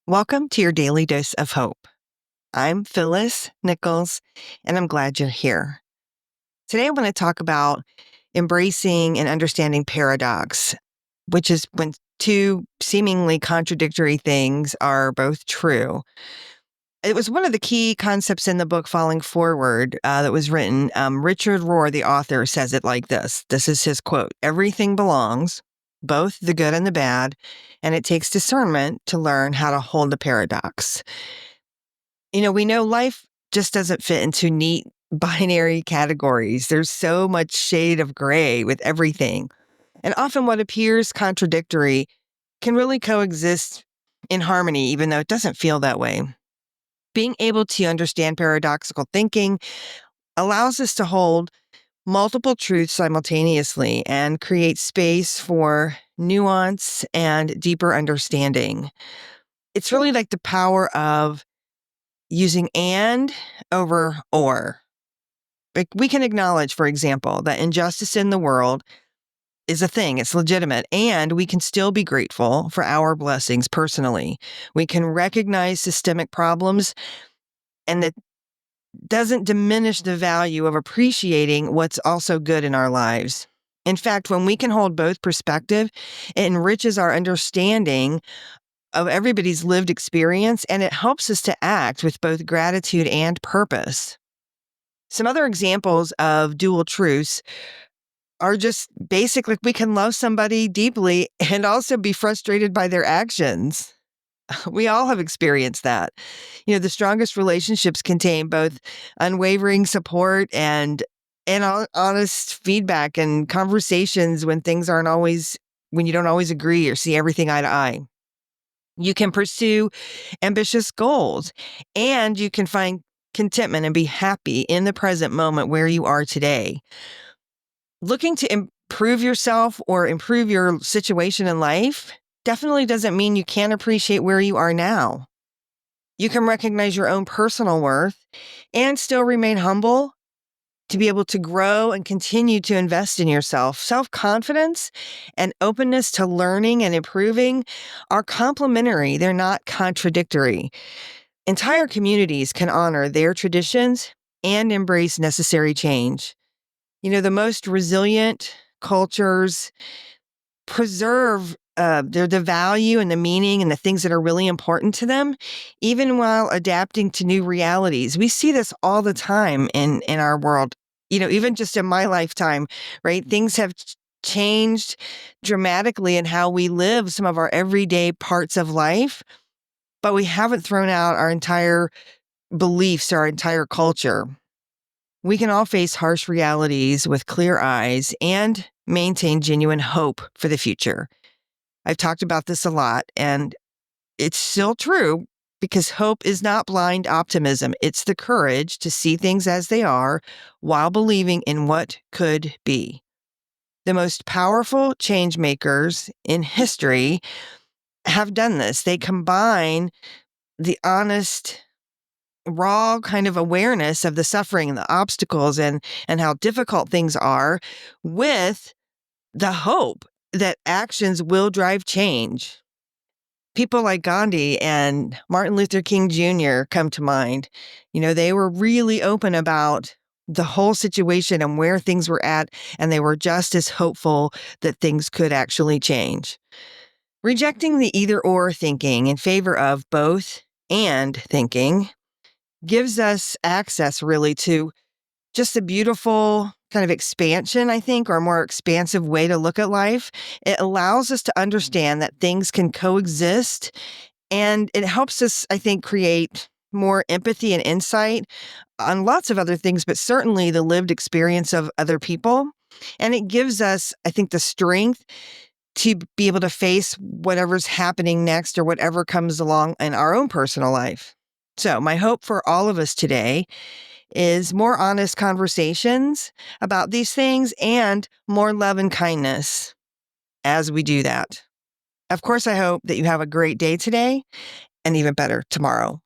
Welcome to your daily dose of hope. I'm Phyllis Nichols, and I'm glad you're here. Today, I want to talk about embracing and understanding paradox, which is when two seemingly contradictory things are both true. It was one of the key concepts in the book Falling Forward that was written. Richard Rohr, the author, says it like this. This is his quote: "Everything belongs, both the good and the bad, and it takes discernment to learn how to hold the paradox." We know life just doesn't fit into neat binary categories. There's so much shade of gray with everything. And often what appears contradictory can really coexist in harmony, even though it doesn't feel that way. Being able to understand paradoxical thinking allows us to hold multiple truths simultaneously and create space for nuance and deeper understanding. It's really like the power of using and over or. Like, we can acknowledge, for example, that injustice in the world is a thing, it's legitimate, and we can still be grateful for our blessings personally. We can recognize systemic problems, and that doesn't diminish the value of appreciating what's also good in our lives. In fact, when we can hold both perspective, it enriches our understanding of everybody's lived experience, and it helps us to act with both gratitude and purpose. Some other examples of dual truths are just basic, like we can love somebody deeply and also be frustrated by their actions. We all have experienced that. The strongest relationships contain both unwavering support and honest feedback and conversations when things aren't always when you don't always agree or see everything eye to eye. You can pursue ambitious goals, and you can find contentment and be happy in the present moment where you are today. Looking to improve yourself or improve your situation in life definitely doesn't mean you can't appreciate where you are now. You can recognize your own personal worth and still remain humble to be able to grow and continue to invest in yourself. Self-confidence and openness to learning and improving are complementary. They're not contradictory. Entire communities can honor their traditions and embrace necessary change. The most resilient cultures preserve the value and the meaning and the things that are really important to them, even while adapting to new realities. We see this all the time in our world. Even just in my lifetime, right? Things have changed dramatically in how we live some of our everyday parts of life, but we haven't thrown out our entire beliefs, our entire culture. We can all face harsh realities with clear eyes and maintain genuine hope for the future. I've talked about this a lot, and it's still true because hope is not blind optimism. It's the courage to see things as they are while believing in what could be. The most powerful change makers in history have done this. They combine the honest, raw kind of awareness of the suffering and the obstacles and how difficult things are with the hope that actions will drive change. People like Gandhi and Martin Luther King Jr. come to mind. They were really open about the whole situation and where things were at, and they were just as hopeful that things could actually change. Rejecting the either or thinking in favor of both and thinking gives us access really to just a beautiful kind of expansion, I think, or a more expansive way to look at life. It allows us to understand that things can coexist, and it helps us, I think, create more empathy and insight on lots of other things, but certainly the lived experience of other people. And it gives us, I think, the strength to be able to face whatever's happening next or whatever comes along in our own personal life. So my hope for all of us today is more honest conversations about these things and more love and kindness as we do that. Of course, I hope that you have a great day today and even better tomorrow.